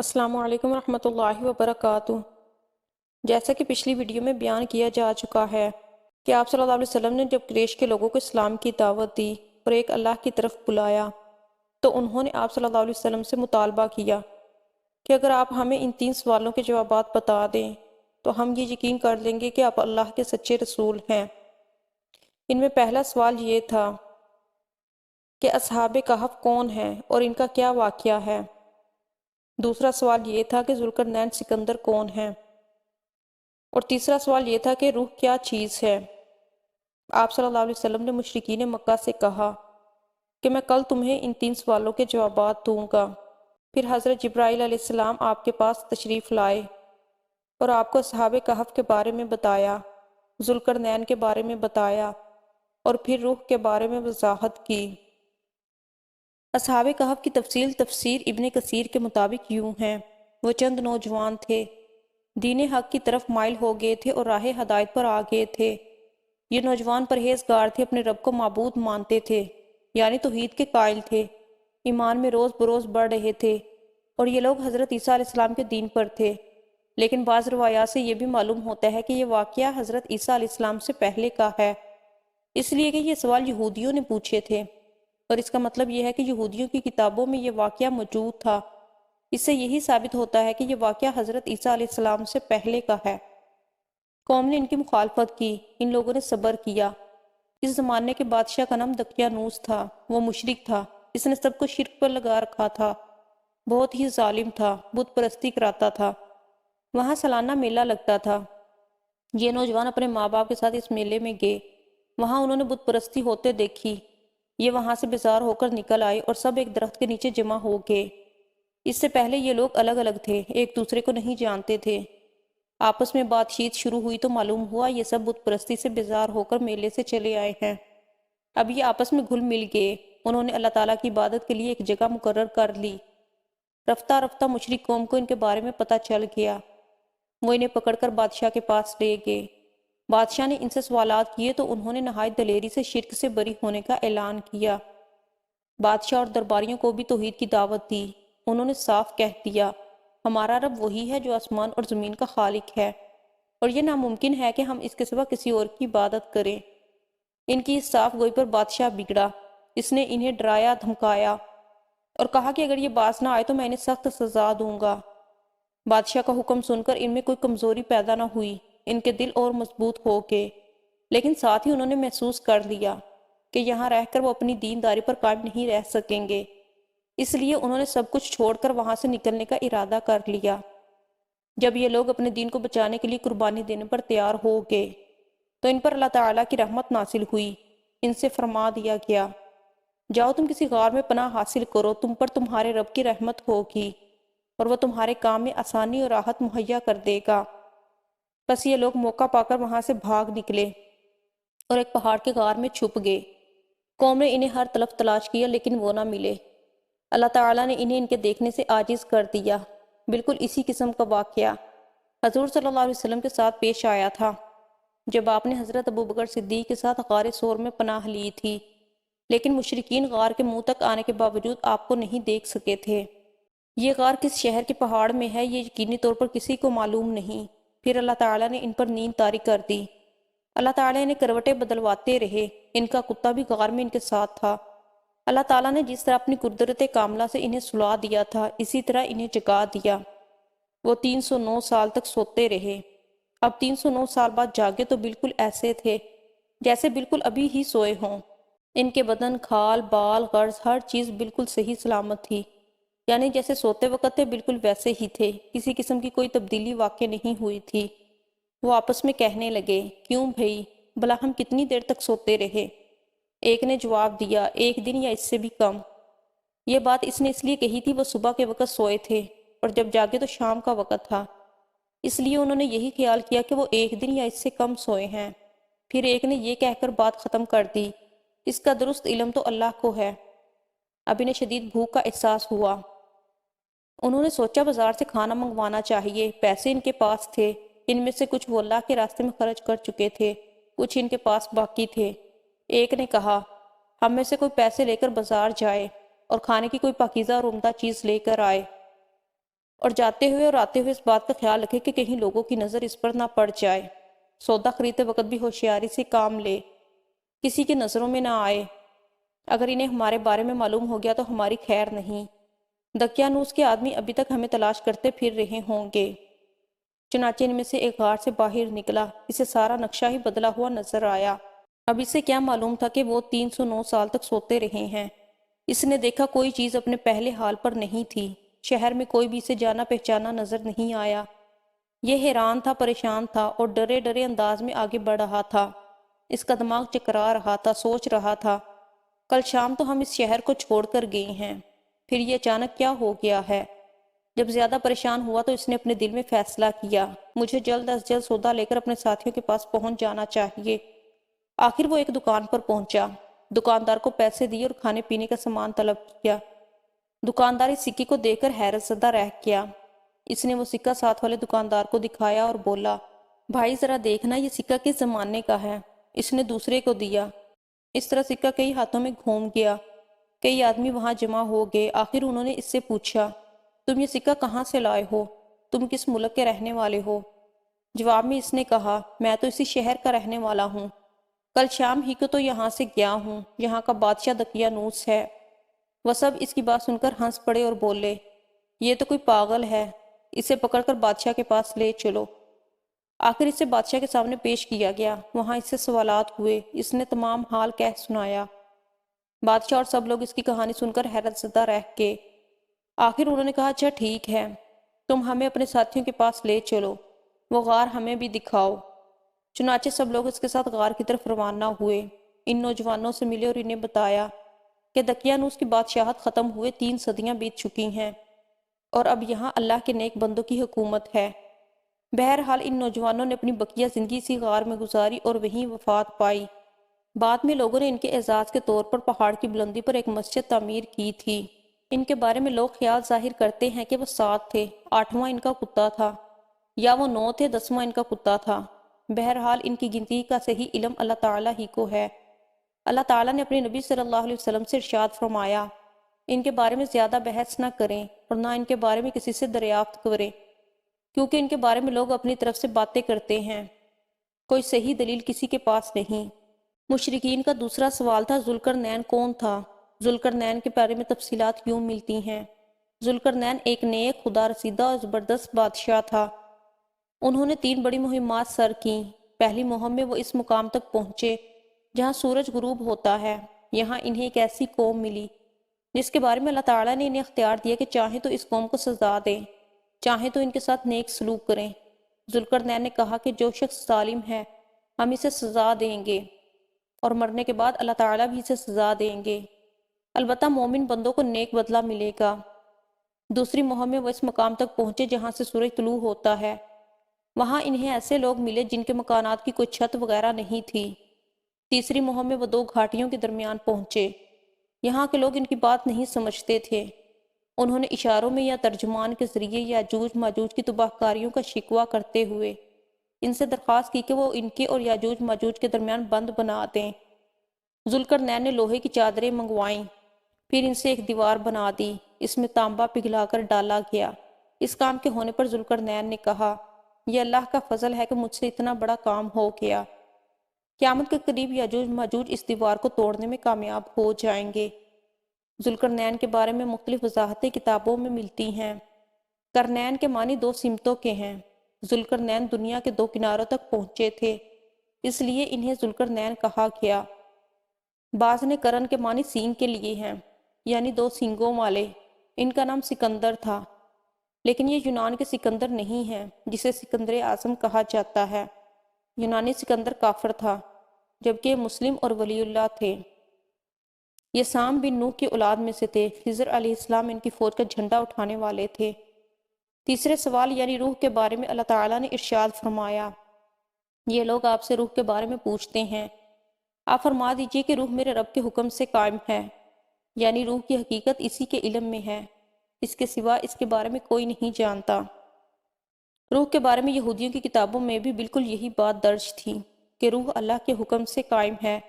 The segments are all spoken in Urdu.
السلام علیکم ورحمۃ اللہ وبرکاتہ۔ جیسا کہ پچھلی ویڈیو میں بیان کیا جا چکا ہے کہ آپ صلی اللہ علیہ وسلم نے جب قریش کے لوگوں کو اسلام کی دعوت دی اور ایک اللہ کی طرف بلایا تو انہوں نے آپ صلی اللہ علیہ وسلم سے مطالبہ کیا کہ اگر آپ ہمیں ان 3 سوالوں کے جوابات بتا دیں تو ہم یہ یقین کر لیں گے کہ آپ اللہ کے سچے رسول ہیں۔ ان میں پہلا سوال یہ تھا کہ اصحاب کہف کون ہیں اور ان کا کیا واقعہ ہے۔ دوسرا سوال یہ تھا کہ ذوالقرنین سکندر کون ہے، اور تیسرا سوال یہ تھا کہ روح کیا چیز ہے۔ آپ صلی اللہ علیہ وسلم نے مشرکین مکہ سے کہا کہ میں کل تمہیں ان 3 سوالوں کے جوابات دوں گا۔ پھر حضرت جبرائیل علیہ السلام آپ کے پاس تشریف لائے اور آپ کو اصحاب کہف کے بارے میں بتایا، ذوالقرنین کے بارے میں بتایا اور پھر روح کے بارے میں وضاحت کی۔ اصحاب کہف کی تفسیر ابن کثیر کے مطابق یوں ہے، وہ چند نوجوان تھے، دین حق کی طرف مائل ہو گئے تھے اور راہ ہدایت پر آ گئے تھے۔ یہ نوجوان پرہیزگار تھے، اپنے رب کو معبود مانتے تھے، یعنی توحید کے قائل تھے، ایمان میں روز بروز بڑھ رہے تھے، اور یہ لوگ حضرت عیسیٰ علیہ السلام کے دین پر تھے۔ لیکن بعض روایات سے یہ بھی معلوم ہوتا ہے کہ یہ واقعہ حضرت عیسیٰ علیہ السلام سے پہلے کا ہے، اس لیے کہ یہ سوال یہودیوں نے پوچھے تھے، اور اس کا مطلب یہ ہے کہ یہودیوں کی کتابوں میں یہ واقعہ موجود تھا۔ اس سے یہی ثابت ہوتا ہے کہ یہ واقعہ حضرت عیسیٰ علیہ السلام سے پہلے کا ہے۔ قوم نے ان کی مخالفت کی، ان لوگوں نے صبر کیا۔ اس زمانے کے بادشاہ کا نام دقیانوس تھا، وہ مشرک تھا، اس نے سب کو شرک پر لگا رکھا تھا، بہت ہی ظالم تھا، بت پرستی کراتا تھا۔ وہاں سالانہ میلہ لگتا تھا، یہ نوجوان اپنے ماں باپ کے ساتھ اس میلے میں گئے، وہاں انہوں نے بت پرستی ہوتے دیکھی۔ یہ وہاں سے بیزار ہو کر نکل آئے اور سب ایک درخت کے نیچے جمع ہو گئے۔ اس سے پہلے یہ لوگ الگ الگ تھے، ایک دوسرے کو نہیں جانتے تھے۔ آپس میں بات چیت شروع ہوئی تو معلوم ہوا یہ سب بت پرستی سے بیزار ہو کر میلے سے چلے آئے ہیں۔ اب یہ آپس میں گھل مل گئے، انہوں نے اللہ تعالیٰ کی عبادت کے لیے ایک جگہ مقرر کر لی۔ رفتہ رفتہ مشرک قوم کو ان کے بارے میں پتہ چل گیا، وہ انہیں پکڑ کر بادشاہ کے پاس لے گئے۔ بادشاہ نے ان سے سوالات کیے تو انہوں نے نہایت دلیری سے شرک سے بری ہونے کا اعلان کیا۔ بادشاہ اور درباریوں کو بھی توحید کی دعوت دی، انہوں نے صاف کہہ دیا، ہمارا رب وہی ہے جو آسمان اور زمین کا خالق ہے، اور یہ ناممکن ہے کہ ہم اس کے سوا کسی اور کی عبادت کریں۔ ان کی اس صاف گوئی پر بادشاہ بگڑا، اس نے انہیں ڈرایا دھمکایا اور کہا کہ اگر یہ باز نہ آئے تو میں انہیں سخت سزا دوں گا۔ بادشاہ کا حکم سن کر ان میں کوئی کمزوری پیدا نہ ہوئی، ان کے دل اور مضبوط ہو گئے، لیکن ساتھ ہی انہوں نے محسوس کر لیا کہ یہاں رہ کر وہ اپنی دینداری پر قائم نہیں رہ سکیں گے، اس لیے انہوں نے سب کچھ چھوڑ کر وہاں سے نکلنے کا ارادہ کر لیا۔ جب یہ لوگ اپنے دین کو بچانے کے لیے قربانی دینے پر تیار ہو گئے تو ان پر اللہ تعالیٰ کی رحمت نازل ہوئی، ان سے فرما دیا گیا، جاؤ تم کسی غار میں پناہ حاصل کرو، تم پر تمہارے رب کی رحمت ہوگی اور وہ تمہارے کام میں آسانی اور راحت مہیا کر دے گا۔ بس یہ لوگ موقع پا کر وہاں سے بھاگ نکلے اور ایک پہاڑ کے غار میں چھپ گئے۔ قوم نے انہیں ہر طرف تلاش کیا لیکن وہ نہ ملے۔ اللہ تعالیٰ نے انہیں ان کے دیکھنے سے عاجز کر دیا۔ بالکل اسی قسم کا واقعہ حضور صلی اللہ علیہ وسلم کے ساتھ پیش آیا تھا جب آپ نے حضرت ابوبکر صدیق کے ساتھ غار ثور میں پناہ لی تھی، لیکن مشرکین غار کے منہ تک آنے کے باوجود آپ کو نہیں دیکھ سکے تھے۔ یہ غار کس شہر کے پہاڑ میں ہے یہ یقینی طور پر کسی کو معلوم نہیں۔ پھر اللہ تعالیٰ نے ان پر نیند طاری کر دی۔ اللہ تعالیٰ انہیں کروٹیں بدلواتے رہے، ان کا کتا بھی غار میں ان کے ساتھ تھا۔ اللہ تعالیٰ نے جس طرح اپنی قدرت کاملہ سے انہیں سلا دیا تھا اسی طرح انہیں جگا دیا۔ وہ 309 سال تک سوتے رہے۔ اب 309 سال بعد جاگے تو بالکل ایسے تھے جیسے بالکل ابھی ہی سوئے ہوں۔ ان کے بدن، کھال، بال، غرض ہر چیز بالکل صحیح سلامت تھی، یعنی جیسے سوتے وقت تھے بالکل ویسے ہی تھے، کسی قسم کی کوئی تبدیلی واقع نہیں ہوئی تھی۔ وہ آپس میں کہنے لگے، کیوں بھئی، بھلا ہم کتنی دیر تک سوتے رہے؟ ایک نے جواب دیا، 1 دن یا اس سے بھی کم۔ یہ بات اس نے اس لیے کہی تھی وہ صبح کے وقت سوئے تھے اور جب جاگے تو شام کا وقت تھا، اس لیے انہوں نے یہی خیال کیا کہ وہ 1 دن یا اس سے کم سوئے ہیں۔ پھر ایک نے یہ کہہ کر بات ختم کر دی، اس کا درست علم تو اللہ کو ہے۔ اب انہیں شدید بھوک کا احساس ہوا۔ انہوں نے سوچا بازار سے کھانا منگوانا چاہیے، پیسے ان کے پاس تھے، ان میں سے کچھ وہ اللہ کے راستے میں خرچ کر چکے تھے، کچھ ان کے پاس باقی تھے۔ ایک نے کہا، ہم میں سے کوئی پیسے لے کر بازار جائے اور کھانے کی کوئی پاکیزہ اور عمدہ چیز لے کر آئے اور جاتے ہوئے اور آتے ہوئے اس بات کا خیال رکھے کہ کہیں لوگوں کی نظر اس پر نہ پڑ جائے۔ سودا خریدتے وقت بھی ہوشیاری سے کام لے، کسی کی نظروں میں نہ آئے۔ اگر انہیں ہمارے بارے میں معلوم ہو گیا تو ہماری خیر نہیں۔ دقیانوس کے آدمی ابھی تک ہمیں تلاش کرتے پھر رہے ہوں گے۔ چنانچہ ان میں سے ایک غار سے باہر نکلا، اسے سارا نقشہ ہی بدلا ہوا نظر آیا۔ اب اسے کیا معلوم تھا کہ وہ 309 سال تک سوتے رہے ہیں۔ اس نے دیکھا کوئی چیز اپنے پہلے حال پر نہیں تھی، شہر میں کوئی بھی اسے جانا پہچانا نظر نہیں آیا۔ یہ حیران تھا، پریشان تھا اور ڈرے ڈرے انداز میں آگے بڑھ رہا تھا۔ اس کا دماغ چکرا رہا تھا، سوچ رہا تھا، کل شام تو ہم اس شہر کو چھوڑ کر گئے ہیں، پھر یہ اچانک کیا ہو گیا ہے؟ جب زیادہ پریشان ہوا تو اس نے اپنے دل میں فیصلہ کیا، مجھے جلد از جلد سودا لے کر اپنے ساتھیوں کے پاس پہنچ جانا چاہیے۔ آخر وہ ایک دکان پر پہنچا، دکاندار کو پیسے دیے اور کھانے پینے کا سامان طلب کیا۔ دکاندار اس سکے کو دیکھ کر حیرت زدہ رہ گیا۔ اس نے وہ سکہ ساتھ والے دکاندار کو دکھایا اور بولا، بھائی ذرا دیکھنا، یہ سکہ کس زمانے کا ہے؟ اس نے دوسرے کو دیا۔ اس طرح سکہ کئی ہاتھوں میں گھوم گیا، کئی آدمی وہاں جمع ہو گئے۔ آخر انہوں نے اس سے پوچھا، تم یہ سکہ کہاں سے لائے ہو؟ تم کس ملک کے رہنے والے ہو؟ جواب میں اس نے کہا، میں تو اسی شہر کا رہنے والا ہوں، کل شام ہی کو تو یہاں سے گیا ہوں، یہاں کا بادشاہ دقیانوس ہے۔ وہ سب اس کی بات سن کر ہنس پڑے اور بولے، یہ تو کوئی پاگل ہے، اسے پکڑ کر بادشاہ کے پاس لے چلو۔ آخر اسے بادشاہ کے سامنے پیش کیا گیا، وہاں اس سے سوالات ہوئے، اس نے تمام حال کہہ سنایا۔ بادشاہ اور سب لوگ اس کی کہانی سن کر حیرت زدہ رہ گئے۔ آخر انہوں نے کہا، اچھا ٹھیک ہے، تم ہمیں اپنے ساتھیوں کے پاس لے چلو، وہ غار ہمیں بھی دکھاؤ۔ چنانچہ سب لوگ اس کے ساتھ غار کی طرف روانہ ہوئے۔ ان نوجوانوں سے ملے اور انہیں بتایا کہ دقیانوس کی بادشاہت ختم ہوئے 3 صدیاں بیت چکی ہیں اور اب یہاں اللہ کے نیک بندوں کی حکومت ہے۔ بہرحال ان نوجوانوں نے اپنی بقیہ زندگی اسی غار میں گزاری اور وہیں وفات پائی۔ بعد میں لوگوں نے ان کے اعزاز کے طور پر پہاڑ کی بلندی پر ایک مسجد تعمیر کی تھی۔ ان کے بارے میں لوگ خیال ظاہر کرتے ہیں کہ وہ 7 تھے، 8واں ان کا کتا تھا، یا وہ 9 تھے، 10واں ان کا کتا تھا۔ بہرحال ان کی گنتی کا صحیح علم اللہ تعالیٰ ہی کو ہے۔ اللہ تعالیٰ نے اپنے نبی صلی اللہ علیہ وسلم سے ارشاد فرمایا، ان کے بارے میں زیادہ بحث نہ کریں اور نہ ان کے بارے میں کسی سے دریافت کریں، کیونکہ ان کے بارے میں لوگ اپنی طرف سے باتیں کرتے ہیں، کوئی صحیح دلیل کسی کے پاس نہیں۔ مشرکین کا دوسرا سوال تھا، ذوالقرنین کون تھا؟ ذوالقرنین کے بارے میں تفصیلات یوں ملتی ہیں، ذوالقرنین ایک نیک، خدا رسیدہ اور زبردست بادشاہ تھا۔ انہوں نے 3 بڑی مہمات سر کیں۔ پہلی مہم میں وہ اس مقام تک پہنچے جہاں سورج غروب ہوتا ہے۔ یہاں انہیں ایک ایسی قوم ملی جس کے بارے میں اللہ تعالیٰ نے انہیں اختیار دیا کہ چاہیں تو اس قوم کو سزا دیں، چاہیں تو ان کے ساتھ نیک سلوک کریں۔ ذوالقرنین نے کہا کہ جو شخص ظالم ہے ہم اسے سزا دیں گے اور مرنے کے بعد اللہ تعالیٰ بھی اسے سزا دیں گے، البتہ مومن بندوں کو نیک بدلہ ملے گا۔ دوسری مہم میں وہ اس مقام تک پہنچے جہاں سے سورج طلوع ہوتا ہے۔ وہاں انہیں ایسے لوگ ملے جن کے مکانات کی کوئی چھت وغیرہ نہیں تھی۔ تیسری مہم میں وہ 2 گھاٹیوں کے درمیان پہنچے۔ یہاں کے لوگ ان کی بات نہیں سمجھتے تھے۔ انہوں نے اشاروں میں یا ترجمان کے ذریعے یاجوج ماجوج کی تباہ کاریوں کا شکوہ کرتے ہوئے ان سے درخواست کی کہ وہ ان کے اور یاجوج ماجوج کے درمیان بند بنا دیں۔ ذوالقرنین نے لوہے کی چادریں منگوائیں، پھر ان سے ایک دیوار بنا دی، اس میں تانبا پگھلا کر ڈالا گیا۔ اس کام کے ہونے پر ذوالقرنین نے کہا، یہ اللہ کا فضل ہے کہ مجھ سے اتنا بڑا کام ہو گیا۔ قیامت کے قریب یاجوج ماجوج اس دیوار کو توڑنے میں کامیاب ہو جائیں گے۔ ذوالقرنین کے بارے میں مختلف وضاحتیں کتابوں میں ملتی ہیں۔ قرنین کے معنی 2 سمتوں کے ہیں۔ ذوالقرنین دنیا کے 2 کناروں تک پہنچے تھے، اس لیے انہیں ذوالقرنین کہا گیا۔ بعض نے قرن کے معنی سینگ کے لیے ہیں، یعنی 2 سینگوں والے۔ ان کا نام سکندر تھا، لیکن یہ یونان کے سکندر نہیں ہے جسے سکندر اعظم کہا جاتا ہے۔ یونانی سکندر کافر تھا، جبکہ یہ مسلم اور ولی اللہ تھے۔ یہ سام بن نوح کی اولاد میں سے تھے۔ خضر علیہ السلام ان کی فوج کا جھنڈا اٹھانے والے تھے۔ تیسرے سوال یعنی روح کے بارے میں اللہ تعالیٰ نے ارشاد فرمایا، یہ لوگ آپ سے روح کے بارے میں پوچھتے ہیں، آپ فرما دیجئے کہ روح میرے رب کے حکم سے قائم ہے، یعنی روح کی حقیقت اسی کے علم میں ہے، اس کے سوا اس کے بارے میں کوئی نہیں جانتا۔ روح کے بارے میں یہودیوں کی کتابوں میں بھی بالکل یہی بات درج تھی کہ روح اللہ کے حکم سے قائم ہے،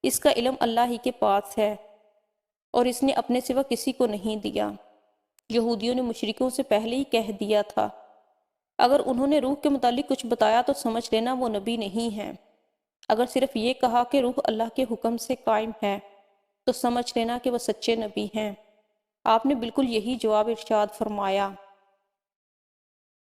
اس کا علم اللہ ہی کے پاس ہے اور اس نے اپنے سوا کسی کو نہیں دیا۔ یہودیوں نے مشرکوں سے پہلے ہی کہہ دیا تھا، اگر انہوں نے روح کے متعلق کچھ بتایا تو سمجھ لینا وہ نبی نہیں ہے، اگر صرف یہ کہا کہ روح اللہ کے حکم سے قائم ہے تو سمجھ لینا کہ وہ سچے نبی ہیں۔ آپ نے بالکل یہی جواب ارشاد فرمایا۔